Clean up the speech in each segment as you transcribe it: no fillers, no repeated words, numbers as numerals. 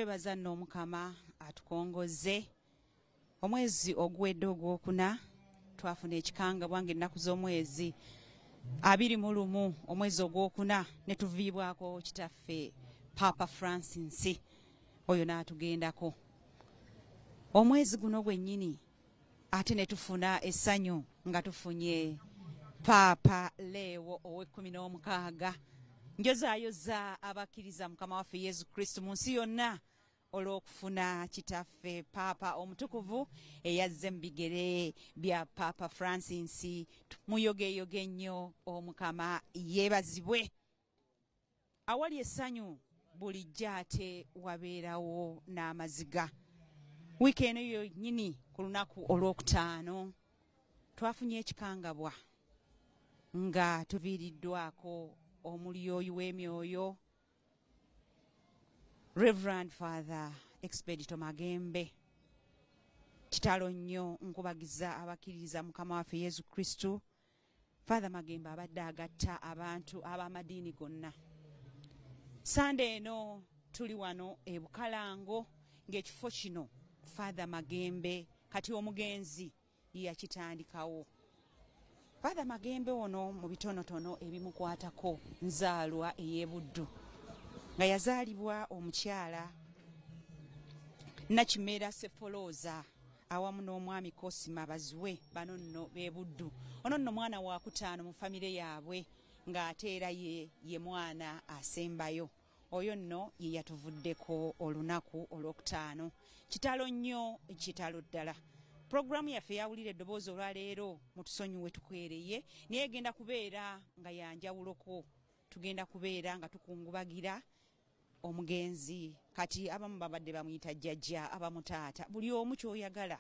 twebaza nno Mukama atukongoze omwezi ogwedde ogwokuna twafuna ekikanga bwange ennaku z'omwezi 21 omwezi ogwokuna ne tuviibwako kitaffe Papa Francis oyo n'atugendako omwezi guno gwennyini ate ne tufuna essanyu nga tufunye Papa Leo ow'e16 njozaayoza abakkiriza Mukama waffe Yesu Kristo mu nsi yonna olw'okufuna kitaffe Papa omutukuvu eyazze mu bigere bya Papa Francis. Muyogeyoge nnyo Omukama yeebazibwe. Awali essanyu bulijjo ate wabeerawo n'amaziga. Wiiki eno yonnyini ku lunaku olwokutaano twafunye ekikangabwa nga tuviiriddwako omulyoyi w'emyoyo Reverend Father Expedito Magembe. Kitalo nnyo nkubagiza abakkiriza Mukama waffe Yesu Kristo. Father Magembe abadde agatta abantu ab'amadiini gonna. Sande eno tuli wano e Bukalango ng'ekifo kino Father Magembe kati omugenzi yakitandikawo. Father Magembe ono mu bitonotono ebimukwatako nzaalwa ey'Ebuddu nga yazaalibwa omukyala Nakimera Sefoloza awamu n'omwami Kosima Baziwe bano nno b'Ebuddu. Ono nno mwana wa kutaano mu famire yaabwe ng'ate era ye mwana asembayo. Oyo nno ye yatuvuddeko olunaku olwokutaano. Kitalo nnyo, kitalo ddala. Programu yaffe yawulira eddoboozi olwaleero mutusonyiwe tukwereye naye egenda kubeera nga yanjawuloko. Tugenda kubeera nga tukungubagira omugenzi kati abamu babadde bamuyita jjajja abamu taata buli omu ky'oyagala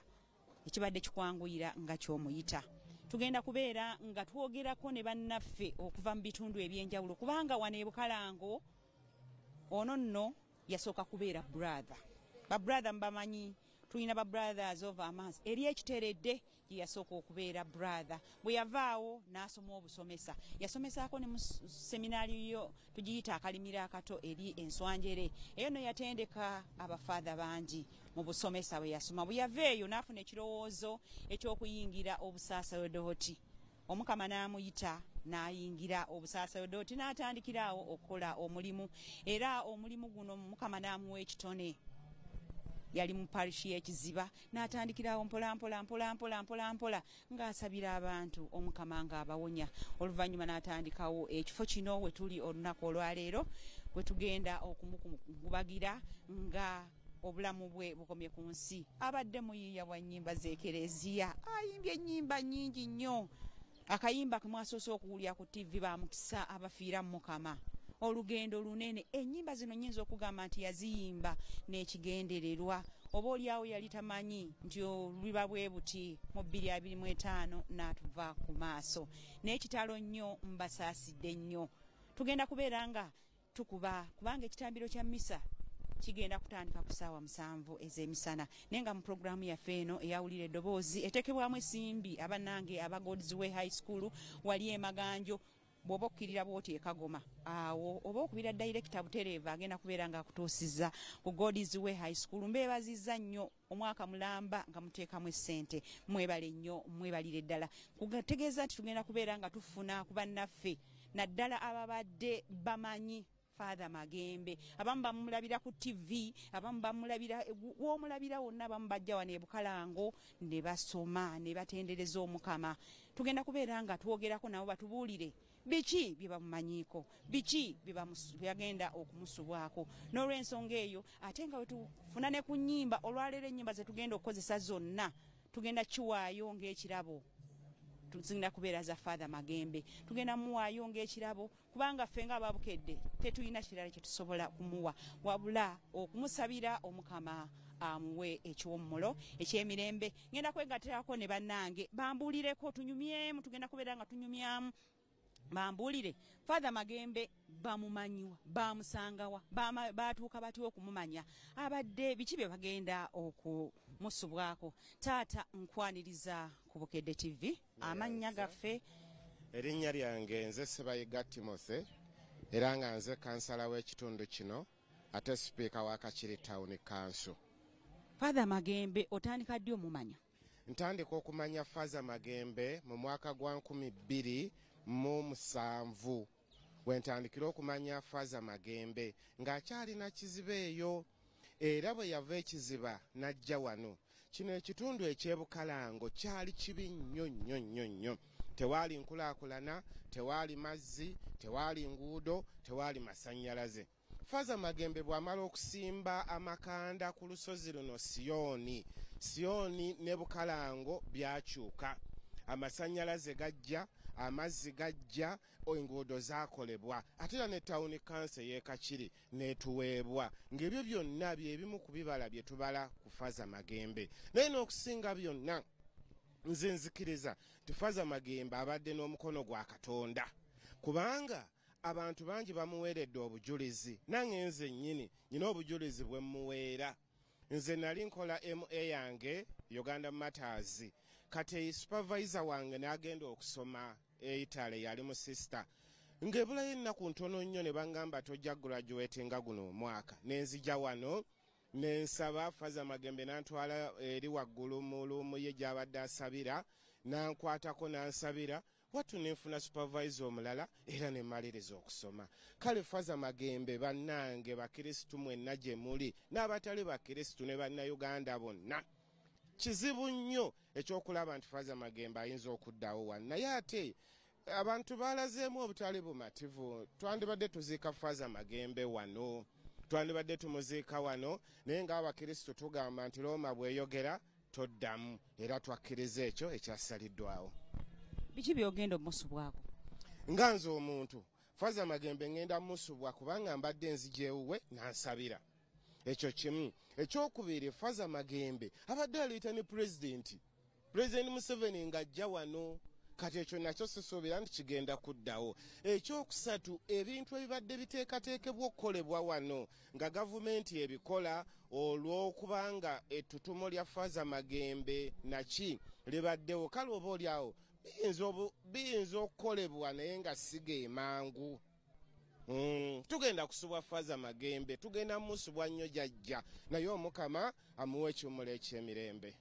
ekibadde kikwanguyira nga ky'omuyita. Tugenda kubeera nga twogerako ne bannaffe okuva mu bitundu eby'enjawulo kubanga wano e Bukalango ono nno yasooka kubeera brother. Ba brother mbamanyi tulina ba brothers of Amas eri ekiteredde ye yasooka okubeera brother. Bwe yavaawo n'asoma obusomesa yasomesaako ne mu seminaari yo tugiyita akalimira akato eri Enswanjere. Eyo no yatendeka abafaatha bangi mu busomesa bwe yasoma. Bwe yaveeyo n'afuna ekirowoozo eky'okuyingira obusaasadooti. Omukama n'amuyita n'ayingira obusaasadooti n'atandikiraawo okukola omulimu era omulimu guno Mukama n'amuwa ekitone. Yali mu parish y'Ekiziba n'atandikirawo mpola ng'asabira abantu Omukama ng'abawonya. Oluvannyuma n'atandikawo ekifo kino we tuli olunaku olwaleero we tugenda okumukubagira nga obulamu bwe bukomye ku nsi. Abadde muyiiya wa nnyimba z'ekereziya ayimbye ennyimba nnyingi nnyo. Akayimba ke mwasoose okuwulira ku TV bamukisa abafiira mu Mukama. Olugendo lunene ennyimba zino nnyinza okugamba nti yaziyimba n'ekigendererwa. Oba oliawo yali tamanyi nti oluliba bwe buti mu 2025 n'atuva ku maaso. N'ekitalo nnyo mbasaasidde nnyo. Tugenda kubeera nga tukuba kubanga ekitambiro kya mmisa kigenda kutandika ku ssaawa 7 ez'emisana. Naye nga mu programu yaffe eno eyawulira eddoboozi etekebwamu essimbi abannange aba God's Way High School wali e Maganjo. Bw'oba okkirira bw'oti e Kagoma awo oba okubira director Butereeva agenda kubeera nga akutuusizza ku God's Way High School. Mbeebazizza nnyo omwaka mulamba nga muteekamu essente. Mwebale nnyo mwebalire ddala. Kugategeeza nti tugenda kubeera nga tufuna ku bannaffe naddala ababadde bamanyi Father Magembe. Abamu bamulabira ku TV, abamu bamulabira w'omulabira wonna abamu bajja wano e Bukalango ne basoma ne batendereza Omukama. Tugenda kubeera nga twogerako nabo batubuulire biki bye bamumanyiiko, biki bye bagenda okumusubwako. N'olw'ensonga eyo ate nga we tufuna ne ku nnyimba olwaleero ennyimba ze tugenda okukozesa zonna tugenda kiwaayo ng'ekirabo. Tugenda kubeera za Father Magembe. Tugenda muwaayo ng'ekirabo kubanga ffe nga ababukedde tetulina kirala kye tusobola kumuwa wabula okumusabira Omukama amuwe ekiwummulo eky'emirembe. Ngenda kwegattirako ne bannange bambuulireko tunyumyemu. Tugenda kubeera nga tunyumyamu bambuulire Father Magembe bamumanyiwa bamusangawa batuuka batyo okumumanya abadde biki bye bagenda okumusubwako. Taata nkwaniriza ku Bukedde TV amannya gaffe. Erinnya lyange nze Sebayiga Timothy era nga nze kansala w'ekitundu kino ate sipiika wa Kakiri Town Council. Father Magembe otandika ddi omumanya? Ntandika okumanya Father Magembe mu mwaka gwa 2007 wentandikira okumanya Father Magembe ng'akyalina kizibe eyo, era bwe yava ekiziba n'ajja wano. Kino ekitundu eky'Ebukalango kyali kibi nnyo. Tewaali nkulaakulana, tewaali mazzi, tewaali nguudo, tewaali masannyalaze. Father Magembe bw'amala okusimba amakanda ku lusozi luno Siyoni ne Bukalango byakyuka. Amasannyalaze gajja, amazzi gajja, enguudo zaakolebwa, ate era ne Town Council y'e Kakiri n'etuweebwa. Ng'ebyo byonna bye bimu ku bibala bye tubala ku Father Magembe. Naye n'okusinga byonna nze nzikiriza nti Father Magembe abadde n'omukono gwa Katonda, kubanga abantu bangi bamuweeredde obujulizi. Nange nze nnyini nyina obujulizi bwe mmuweera. Nze nali nkola MA yange Uganda Matters, kati supervisor wange n'agenda okusoma Italy, yali mu sister. Ng'ebulayo ennaku ntono nnyo ne bangamba tojja graduate nga guno omwaka. Nenzija wano nensaba Father Magembe n'antwala eri waggulu mu luumu ye gy'abadde asabira, n'ankwatako n'ansabira. Watu nenfuna supervisor omulala era ne mmaliriza okusoma. Kale Father Magembe bannange bakristu mwenna gye muli n'abatali bakristu ne bannayuganda bonna, kizibu nnyo ekyokulaba nti Father Magembe ayinza okuddawo wano. Naye ate abantu baalazeemu obutali bumativu. Twandibadde tuziika Father Magembe wano, twandibadde tumuziika wano, naye ng'abakristu tugamba nti Looma bweyogera toddamu, era twakkiriza ekyo ekyasaliddwawo. Biki byogenda omusubwako? Nga nze omuntu Father Magembe ngenda musubwa kubanga mbadde nzigyewuwe nansabira. Ekyo kimu. Ekyokubiri, Father Magembe abadde aliita ne President Museveni ng'ajja wano, kati ekyo nakyo sisuubira nti kigenda kuddawo. Ekyokusatu, ebintu ebibadde biteekateekebwa okukolebwa wano nga gavumenti ebikola olw'okubanga ettutumo lya Father Magembe naki libaddewo, kale oba oliawo biyinza okukolebwa naye nga sige mangu. Tugenda kusubwa Father Magembe, tugenda musubwa nnyo jajja, naye Omukama amuwe ekiwumulo eky'emirembe.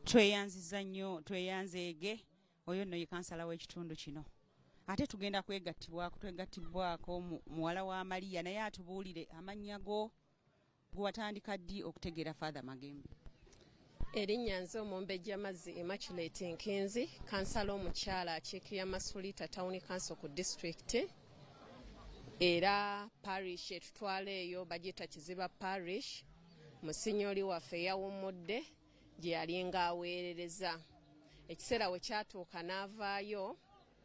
Tweyanziza nnyo, tweyanzeege. Oyo nno ye kansala w'ekitundu kino. Ate tugenda twegattibwako muwala wa Maria, naye atubuulire amannya go watandika ddi okutegeera Father Magembe? Erinnya nze Omumbejja Mazzi Immaculate Nkinzi, kansala omukyala akiikirira Masulita Town Council ku district, era parish etutwala eyo bagiyita Kiziba parish. Musinyoli waffe yawummudde gye yalinga aweerereza. Ekiseera we kyatuuka n'avaayo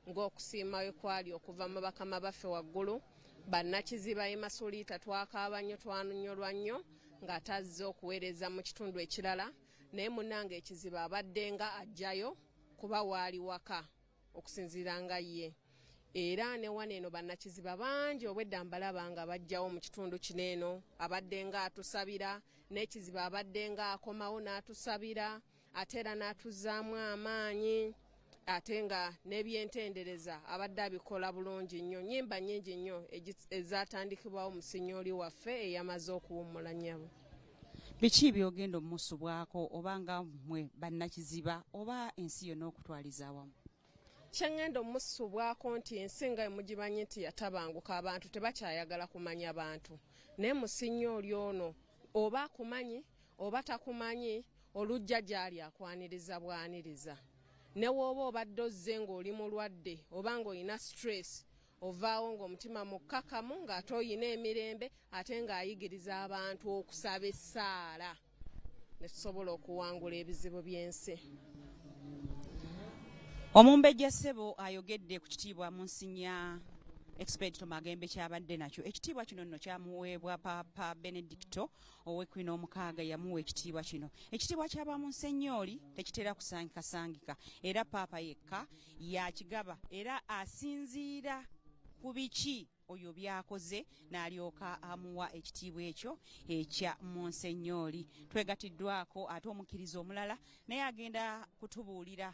ng'okusiima we kwali okuva mu bakama baffe waggulu. Bannakiziba Masulita twakaaba nnyo, twanunyolwa nnyo ng'atazze okuweereza mu kitundu ekirala. Naye munnange ekiziba abadde nga ajjayo kuba waali waka okusinziira nga ye. Era ne wano eno bannakiziba bangi obwedda mbalaba nga bajjawo mu kitundu kino eno, abadde nga atusabira, n'ekiziba abadde nga akomawo n'atusabira, ate era n'atuzzaamu amaanyi, ate nga n'ebyentendereza abadde abikola bulungi nnyo. Nnyimba nnyingi nnyo ezatandikibwawo Musinyoli waffe eyamaze okuwummula nnyabo. Biki byogenda omusubwako obanga mmwe bannakiziba oba ensi yonna okutwaliza awamu? Kyangenda omusubwako nti ensinga emugimanyi nti yatabanguka, abantu tebakyayagala kumanya bantu. Naye Musinyoli ono oba akumanyi oba takumanyi, olujja gy'ali akwaniriza bwaniriza. Ne wooba obadde ozze ng'oli mulwadde oba ng'olina stress, ovaawo ng'omutima mukkakamu ng'ate oyina emirembe, ate ng'ayigiriza abantu okusaba essaala ne tusobola okuwangula ebizibu by'ensi. Omumbejja Ssebo ayogedde ku kitiibwa Monsignor Expedito Magembe kyabadde nakyo. Ekitiibwa kino nno kyamuweebwa Papa Benedicto ow'ekkumi n'omukaaga yamuwa ekitiibwa kino. Ekitiibwa ky'aba Monsignori tekitera kusangikasangika, era Papa yekka yakigaba era asinziira ku biki oyo byakoze n'alyoka amuwa ekitiibwa ekyo ekya Monsignori. Twegattiddwako ate omukkiriza omulala naye agenda kutubuulira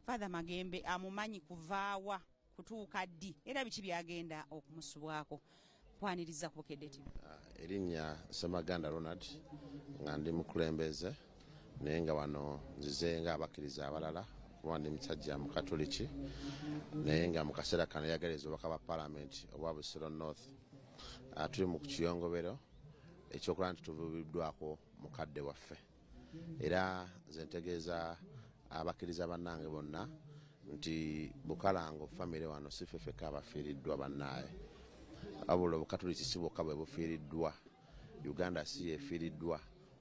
Father Magembe amumanyi kuvaawa kutuuka ddi era biki byagenda okumusubwako. kwaniriza ku Bukedde TV. Erinnya Semaganda Ronald nga ndi mukulembeze naye nga wano nzize nga abakkiriza abalala kuba ndi musajja mu Katoliki naye nga mu kaseera kano yagaleza obubaka bwa Parliament obwa Busiro North. Tuli mu kiyongobero ekyokulaba nti tuvubiddwako mukadde waffe era nze ntegeeza abakkiriza bannange bonna nti Bukalango famire wano si ffe fekka abafiiriddwa bannaaye wabula Obukatoliki si bwokka bwe bufiiriddwa, Uganda si efiiriddwa,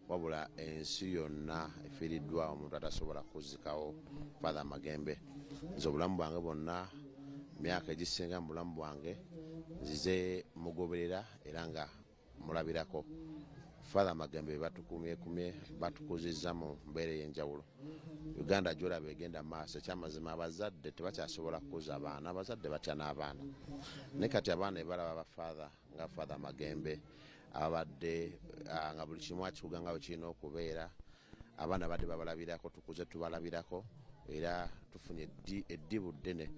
wabula ensi yonna efiiriddwa omuntu atasobola kuzikawo Father Magembe. Nze obulamu bwange bwonna myaka egisinga mu bulamu bwange nzize mugoberera era nga mulabirako. Father Magembe batukumye batukuzizza mu mbeera ey'enjawulo. Uganda gy'olaba egenda maaso, ekyamazima abazadde tebakyasobola kukuza abaana, abazadde batya n'abaana. Ne kati abaana ebalaba abafaatha nga Father Magembe abadde nga buli kimu akikuga nga bwe kirina okubeera, abaana badde babalabirako, tukuze tubalabirako era tufunye eddibu ddene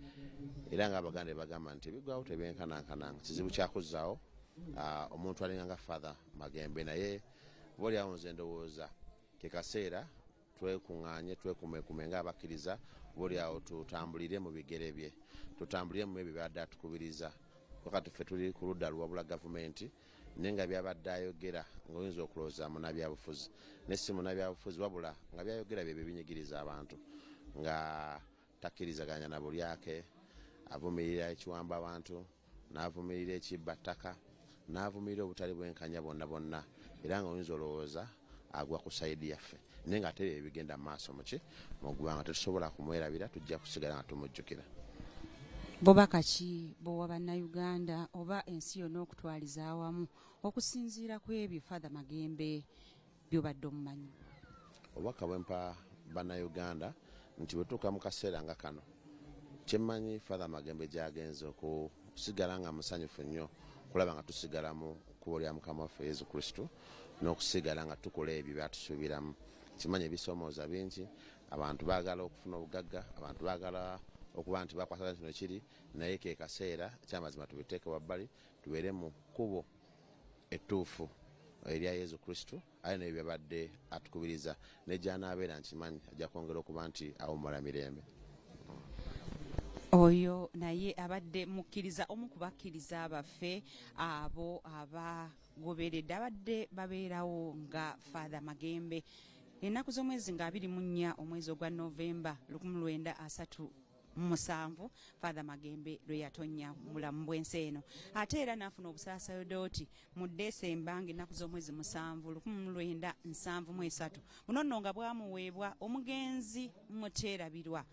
era ng'Abaganda bagamba nti ebigwawo tebyenkanankananga. Kizibu kyakuzzaawo omuntu alinga nga Father Magembe, naye bw'olyawo nze ndowooza ke kaseera twekuŋŋaanye twekumekume ng'abakkiriza, bw'olyawo tutambulire mu bigere bye, tutambulire mu ebyo byabadde atukubiriza. Wakati ffe tuli ku ludda luwabula gavumenti naye nga byabadde ayogera ng'oyinza okulowooza munnabyabufuzi, ne si munnabyabufuzi wabula nga byayogera bye binyigiriza abantu, nga takkirizaganya na bulyake, avumirira ekiwamba abantu, n'avumirira ekibbattaka, n'avumirira obutali bwenkanya bonna era nga oyinza olowooza agwa ku sayidi yaffe, naye nga ate ebigenda mu maaso mu ggwanga tetusobola kumwerabira, tujja kusigala nga tumujjukira. Bubaka ki bw'owa bannayuganda oba ensi yonna okutwaliza awamu okusinziira ku ebyo Father Magembe by'obadde omumanyi? Obubaka bwempa bannayuganda nti bwe tuuka mu kaseera nga kano, kyemmanyi Father Magembe gy'agenze okusigala nga musanyufu nnyo kulaba nga tusigala mu kkubo lya Mukama waffe Yesu Kristo n'okusigala nga tukola ebyo byatusuubiramu. Kimanyi ebisoomooza bingi, abantu baagala okufuna obugagga, abantu baagala okuba nti bakwasaganya kino kiri, naye ke kaseera kyamazima tubiteeke wabbali tubeere mu kkubo ettuufu erya Yesu Kristo, aye naye byabadde atukubiriza nejjanaabeera nkimanyi ajja kwongera okuba nti awummula mirembe. Oyo naye abadde mukkiriza omu ku bakkiriza baffe abo abagoberedde abadde babeerawo nga Father Magembe. Ennaku z'omwezi nga 24 omwezi ogwa Novemba 1937 Father Magembe lwe yatonya mulamu bw'ensi eno, ate era n'afuna obusaasadooti mu Desemba ng'ennaku z'omwezi 7 1973 buno nno nga bwamuweebwa omugenzi Muteerabirwa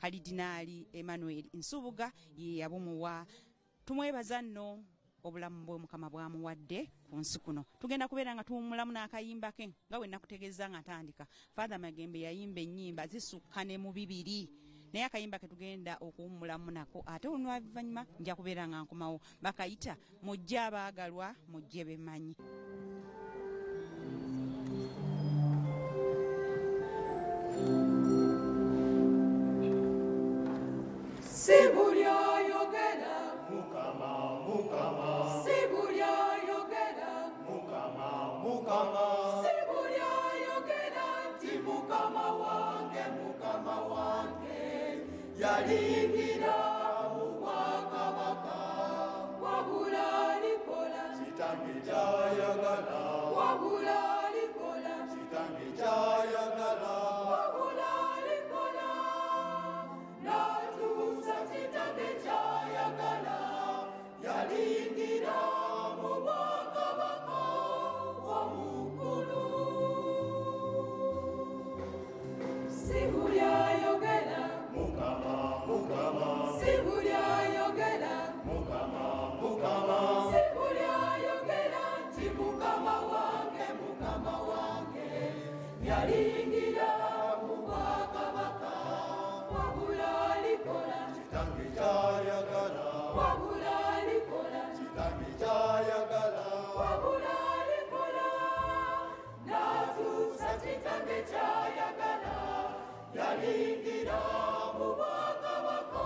Kalidinaali Emmanuel Nsubuga ye yabumuwa. Tumwebaza nno obulamu bwe Mukama bwamuwadde ku nsi kuno. Tugenda kubeera nga tuwummulamu n'akayimba ke nga bwe nakutegeeza nga ntandika. Father Magembe yayimba ennyimba zisukka ne mu 2, naye akayimba ke tugenda okuwummulamu nako ate oluvannyuma nja kubeera nga nkomawo. Bakayita mujje abaagalwa mujje bemmanyi. Sibulya yogera Mukama Sibulya yogera Mukama Sibulya yogera nti Mukama wange yalingira mu bwakabaka, wabula alikola kitange kyayagala, wabula alikola kitange kyayagala, wabula alikola natuusa kitange kyayagala, yalingira mu bwakabaka omukulu. Sibulya yogera Mukama Sibulya yogera Mukama Sibulya yogera nti Mukama wange yalingira mu bwakabaka, wabula alikola kitange kyayagala, wabula alikola kitange kyayagala, wabula alikola natuusa kitange kyayagala, yalingira mu bwakabaka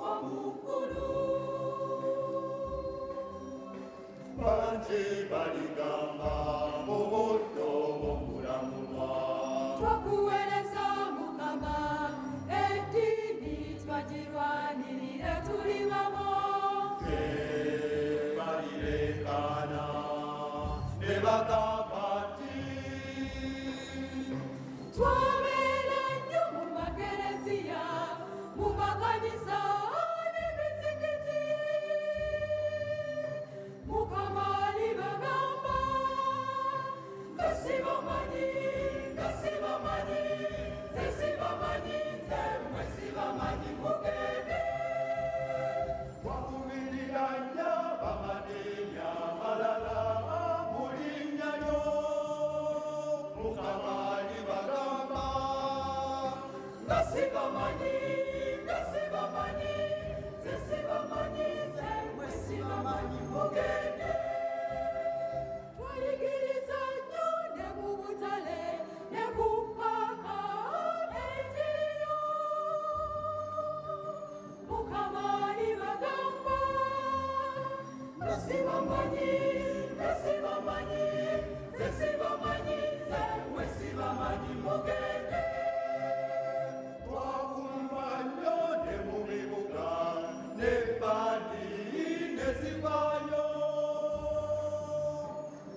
omukulu. nje baligamba obuddo bw'okulamulwa twakuweereza mukama eddiini twagirwanirire tuli bamo balirekana ne bagamba nti twabeera nnyo mu makereziya mu makanisa n'emizikiti mukama alibagamba nga sibamanyi nga sibamanyi nze sibamanyi nze mwe sibamanyi mugende wakumirira nnyo bamaneenya amalala mu linnya lyo mukama alibagamba nga sibamanyi nga sibamanyi nze sibamanyi nze mwe sibamanyi mugende twayigiriza nnyo ne mu butale ne ku mpaaka enjiriyo mukama alibagamba nga sibamanyi nga sibamanyi nze sibamanyi nze mwe sibamanyi mugende twakumba nnyo ne mu bibuga n'ebbandi ne zivaayo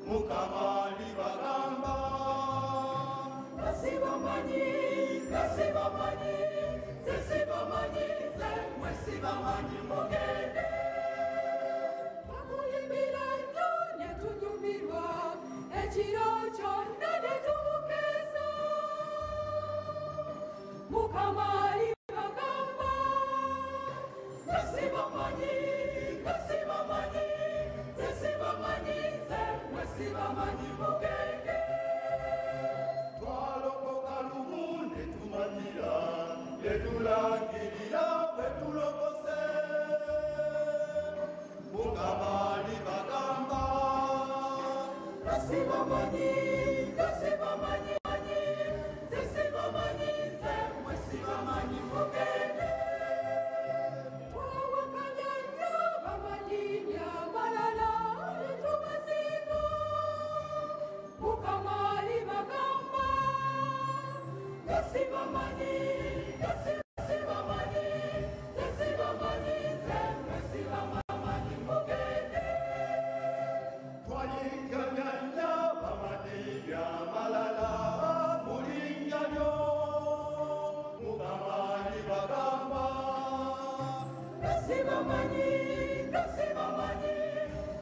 mukama alibagamba nga sibamanyi nga sibamanyi nze sibamanyi nze mwe sibamanyi mugende twakuyimbira nnyo ne tunyumirwa ekiro kyonna ne tubukeeza mukama alibagamba nga sibamanyi nga sibamanyi nze sibamanyi nze mwe sibamanyi mugende twalokoka lumu ne tumanyira ne tulangirira bwe tulokose mukama alibagamba nga sibamanyi nga sibamanyi nze sibamanyi nze mwe sibamanyi mugende twawakanya nnyo bamadiini amalala ne tubasinga mukama alibagamba nga sibamanyi nga sibamanyi nze sibamanyi nze mwe sibamanyi mugende twayinganya nnyo bamaneenya amalala mu linnya lyo mukama alibagamba nga sibamanyi nga sibamanyi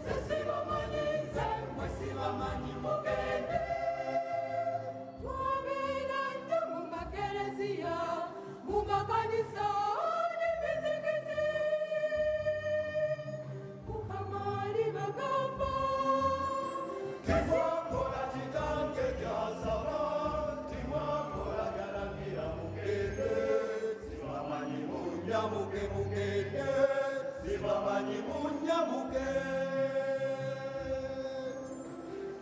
nze sibamanyi nze mwe sibamanyi mugende twabeera nnyo mu makereziya mu makanisa n'emizikiti mukama alibagamba timwakola kitange gyasaba timwakola galagira mugende sibamanyi munyamuke mugende sibamanyi munyamuke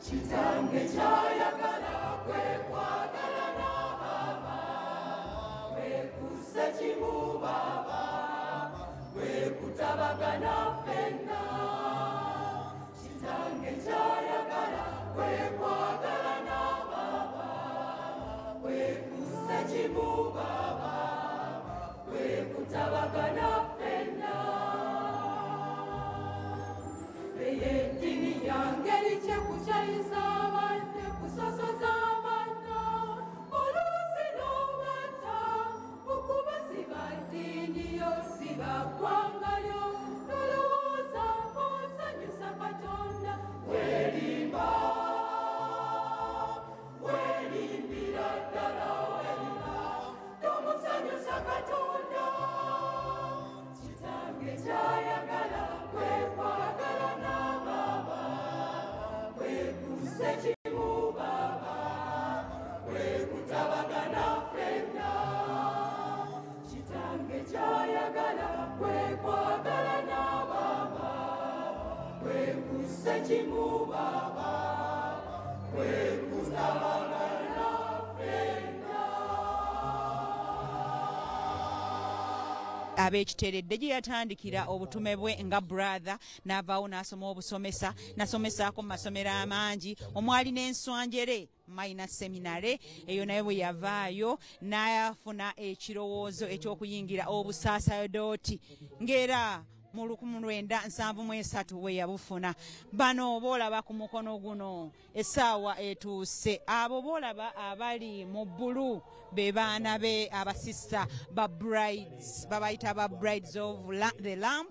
kitange kyayagala kwe kwagala n'ababa kwe kussa kimu baba kwe kutabagana ffenna kitange kyayagala kwe kwagala n'ababa kwe kussa kimu baba kwe kutabagana ffenna ey'eddiini yangeri kyekukyayisa abadde kusosoza amanda oluusi n'obatta mukuba siba ddiini yo siba ggwanga lyo tolowooza osanyusa katonda weerimba weerimbira ddala weerimba tomusanyusa katonda kitange kyayagala kwe kwagala n'ababa kwe kussa kimu baba kwe kutabagana ffenna kitange kyayagala kwe kwagala n'ababa kwe kussa kimu baba kwe kutabagana ffenna ab'ekiteredde gye yatandikira obutume bwe nga brother n'avaawo n'asoma obusomesa n'asomesaako mu masomero amangi omwali n'enswanjere Minor Seminary eyo naye bwe yavaayo n'ayafuna ekirowoozo eky'okuyingira obusaaserdoti ng'era mu 1973 we yabufuna. Bano boolaba ku mukono guno essaawa etuuse abo boolaba abali mu bbulu be baana be abasista ba brides babayita ba brides of the lamp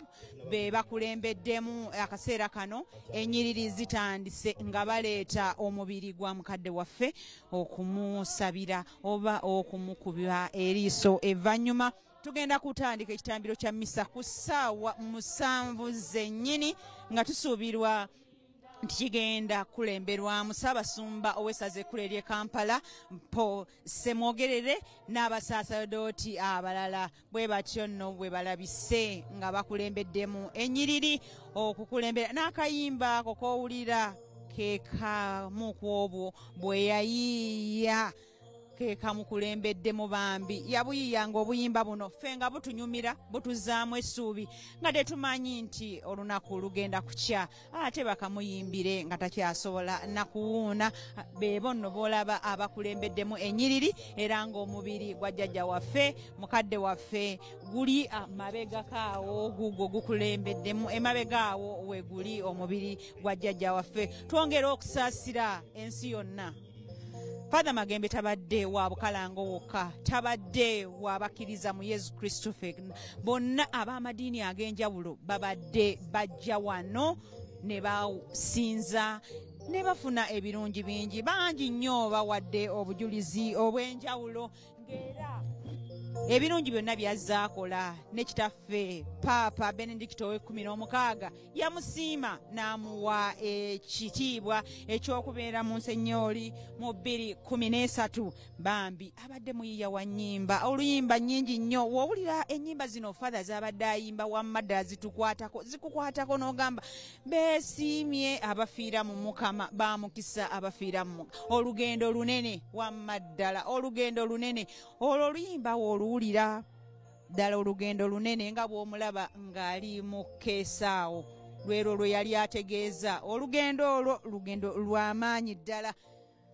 be bakulembeddemu akaseera kano ennyiriri zitandise nga baleeta omubiri gwa mukadde waffe okumusabira oba okumukuba eriiso evvannyuma tugenda kutandika ekitambiro kya misa ku ssaawa 7 zennyini nga tusuubirwa nti kigenda kulemberwamu Ssaabasumba ow'essaza ekkulu ery'e Kampala Paul Ssemwogerere n'abasaasadooti abalala bwe batyo nno bwe balabise nga bakulembeddemu ennyiriri okukulembera n'akayimba ako k'owulira ke kamu ku obwo bwe yayiiya ke kamukulembedde mu bambi yabuyiyanga obuyimba buno ffe nga butunyumira butuzaamu essuubi nga tetumanyi nti olunaku lugenda kukya ate bakamuyimbire nga takyasobola nakuwuuna beebo nno boolaba abakulembeddemu ennyiriri era ng'omubiri gwa jjajja waffe mukadde waffe guli amabegakaawo gugwo gukulembeddemu emabegaawo we guli omubiri gwa jjajja waffe twongera okusaasira ensi yonna. Father Magembe tabadde wa bukalango wokka tabadde wa bakkiriza mu Yesu Kristo bonna ab'amadiini ag'enjawulo babadde bajja wano ne basinza ne bafuna ebirungi bingi bangi nnyo bawadde obujulizi obw'enjawulo ng'era ebirungi byonna byazaakola ne kitaffe Paapa Benedicto ow'e16 yamusiima n'amuwa ekitiibwa eky'okubeera mu nsenyooli mu 2013 bambi abadde muyiiya wa nnyimba oluyimba nnyingi nnyo w'owulira ennyimba zino Father z'abadde ayimba wamma ddala zikukwatako n'ogamba beesiimye abafiira mu Mukama baamukisa abafiira mu olugendo lunene wamma ddala olugendo lunene olwo oluyimba oluwulira ddala olugendo lunene nga bw'omulaba ng'ali mu keesaawo lwero lwe yali ategeeza olugendo olwo lugendo lw'amaanyi ddala.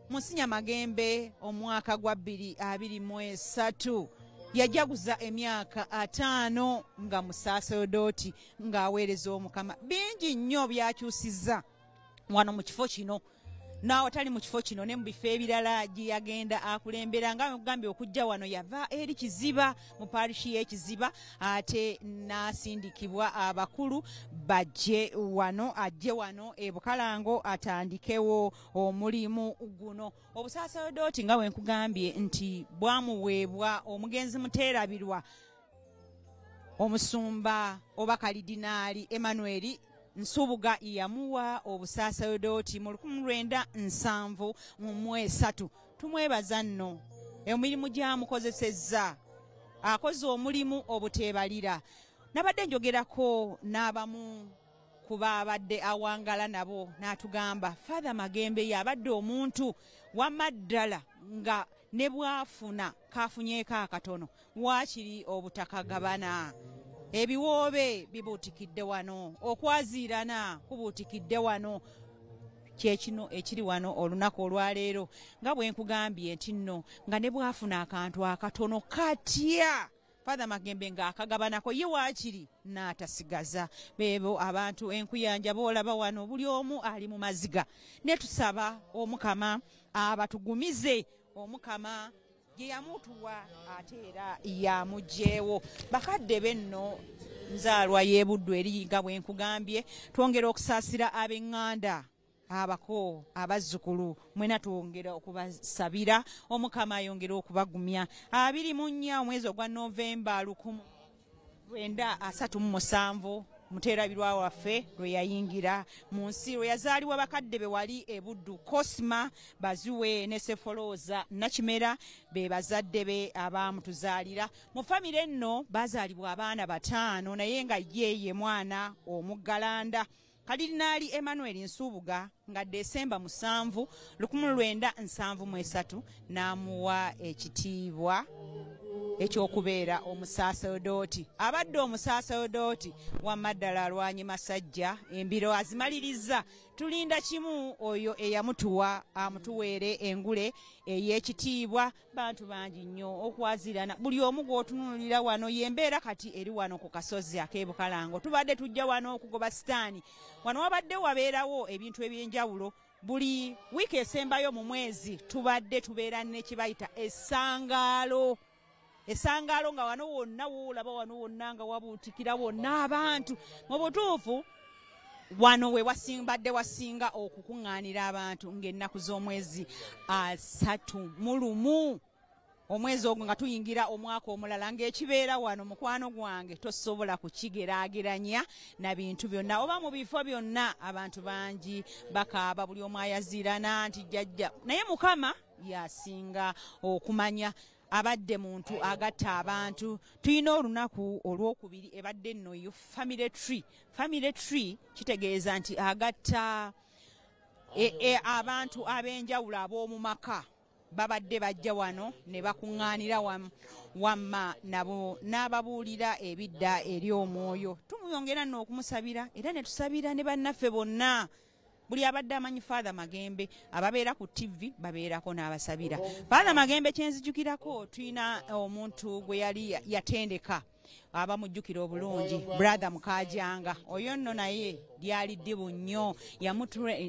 Musinya Magembe omwaka gwa 2023 yajaguza emyaka 5 nga musaaserodooti ng'aweereza Omukama. Bingi nnyo byakyusizza wano mu kifo kino n'awatali mu kifo kino ne mu bifo ebirala gye yagenda akulembera nga mugambye okujja wano yava eri Kiziba mu parishi y'Ekiziba ate n'asindikibwa abakulu bajje wano ajje wano e Bukalango atandikewo omulimu guno. Obusaasadooti nga bwe nkugambye nti bwamuweebwa omugenzi Muteerabirwa omusumba oba kalidinaali Emmanuel Nsubuga yamuwa obusaasadooti mu 1973. Tumwebaza nno emirimu gy'amukozesezza akoze omulimu obuteebalira. Nabadde njogerako n'abamu kuba abadde awangala nabo n'atugamba Father Magembe yabadde omuntu wamma ddala nga ne bwafuna kafunyeeko akatono waakiri obutakagabana. Ebiwoobe bibuutikidde wano okwaziirana kubuutikidde wano kyekino ekiri wano olunaku olwaleero nga bwe nkugambye nti nno nga ne bwafuna akantu akatono katya Father Magembe ng'akagabanako ye waakiri n'atasigaza. Beebo abantu enkuyanja boolaba wano buli omu ali mu maziga ne tusaba Omukama abatugumize. Omukama gye yamutuwa ate era yamugjeewo. Bakadde be nno nzaalwa y'ebuddu eri nga bwe nkugambye twongera okusaasira ab'eŋŋanda abako abazzukulu mwena twongera okubasabira Omukama ayongera okubagumya. 24 omwezi ogwa Novemba 1937 Muteerabirwa waffe lwe yayingira mu nsi lwe yazaalibwa bakadde be wali e Buddu Cosma Baziwe ne Sefolooza Nakimera be bazadde be abaamutuzaalira. Mu famire nno bazaalibwa abaana 5 naye nga ye mwana omuggalanda. Kalidinaali Emmanuel Nsubuga nga Desemba 7, 1973 n'amuwa ekitiibwa ekyokubeera omusaaserodooti. Abadde omusaaserodooti wamma ddala alwanyi masajja embiro azimaliriza. Tulinda kimu oyo eyamutuwa amutuweere engule ey'ekitiibwa. Bantu bangi nnyo okwazirana. Buli omu gw'otunulira wano yembeera kati eri wano ku kasozi ak'ebukalango. Tubadde tujja wano okugoba sitaani. Wano wabadde wabeerawo ebintu eby'enjawulo. Buli wiiki esembayo mu mwezi tubadde tubeera ne kibayita essangaalo. Essangaalo nga wano wonna woolaba wano wonna nga wabuutikira wonna abantu. Mu butuufu wano we wasimbadde wasinga okukuŋŋaanira abantu ng'ennaku z'omwezi 31. Omwezi ogwo nga tuyingira omwaka omulala ng'ekibeera wano mukwano gwange tosobola kukigeraageranya na bintu byonna. Oba mu bifo byonna abantu bangi bakaaba, buli omu ayaziirana nti jjajja. Naye Mukama yasinga okumanya. Abadde muntu agatta abantu. Tuyina olunaku olwokubiri ebadde nno yo family tree. Family tree kitegeeza nti agatta abantu ab'enjawulo ab'omu maka. Babadde bajja wano ne bakuŋŋaanira wamma nabo n'ababuulira ebidda eri omwoyo. Tumuyongera nno okumusabira era ne tusabira ne bannaffe bonna. Buli abadde amanyi Father Magembe ababeera ku TV babeerako n'abasabira. Father Magembe kyenzijukirako tuyina omuntu gwe yali yatendeka abamujjukira obulungi, brother Mukajanga. Oyo nno naye lyali ddibu nnyo,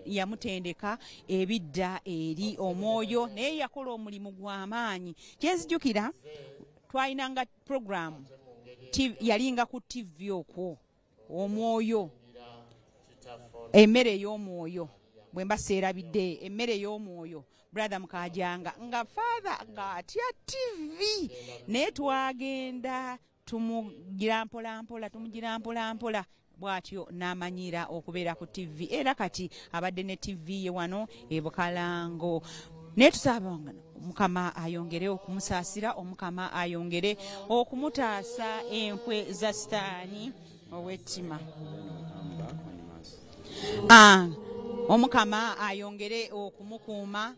yamutendeka ebidda eri omwoyo naye yakola omulimu gw'amaanyi. Kyenzijukira twayinanga program yalinga ku TV okwo omwoyo. Emmere ey'omwoyo bwe mbaseerabidde emmere ey'omwoyo brother Mukajanga nga Father ng'atya TV naye twagenda tumugira mpola bw'atyo n'amanyira okubeera ku TV era kati abadde ne TV ye wano e Bukalango. Naye tusaba Mukama ayongere okumusaasira, Omukama ayongere okumutaasa enkwe za sitaani ow'ettima. Omukama ayongere okumukuuma.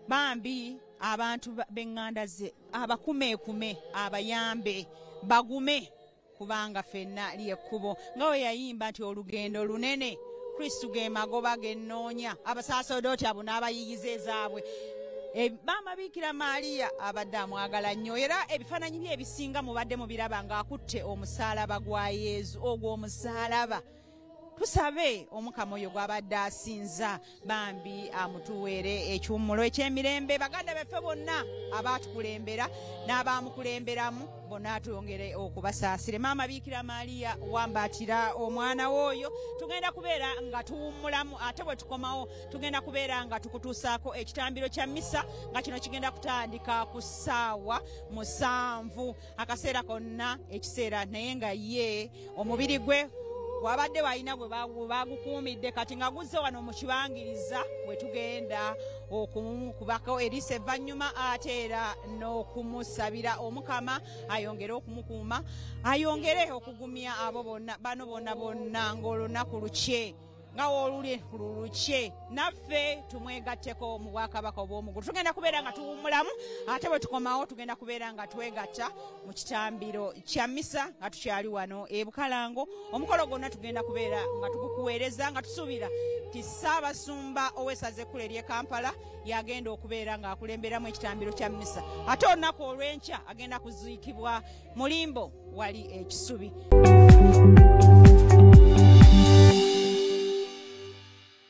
Bambi abantu b'eŋŋanda ze abakumeekume abayambe bagume kubanga ffenna lyekkubo. Nga we yayimba nti olugendo lunene Kristu ge magoba gennoonya. Abasaaserodooti abo n'abayigiza ezaabwe. Maama Bikira Maaliya abadde amwagala nnyo era ebifaananyi bye ebisinga mubadde mubiraba ng'akutte omusaalaba gwa Yesu ogw'omusaalaba. Tusabe Omukama oyo gw'abadde asinza bambi amutuweere ekiwummulo eky'emirembe. Baganda baffe bonna abaatukulembera n'abaamukulemberamu bonna tuyongere okubasaasire. Maama Bikira Maaliya wambaatira omwana w'oyo. Tugenda kubeera nga tuwummulamu ate bwe tukomawo tugenda kubeera nga tukutuusaako ekitambiro kya misa nga kino kigenda kutandika ku ssaawa 7 akaseera konna ekiseera naye nga ye omubiri gwe wabadde walina gwe bagukuumidde kati nga guzze wano mu kibangiriza bwe tugenda okumukubako eriisa evvannyuma ate era n'okumusabira Omukama ayongere okumukuuma ayongere okugumya abo bonna bano bonna ng'olunaku lukye nga oluli lulukye naffe tumwegatteko mu bwakabaka obw'omugulu. Tugenda kubeera nga tuwummulamu ate bwe tukomawo tugenda kubeera nga twegatta mu kitambiro kya misa nga tukyali wano e Bukalango. Omukolo gwonna tugenda kubeera nga tugukuweereza nga tusuubira ti Ssaabasumba ow'essaza ekkulu ery'e Kampala yagenda okubeera ng'akulemberamu ekitambiro kya misa ate olunaku olw'enkya agenda kuziikibwa Mulimbo wali ekisubi.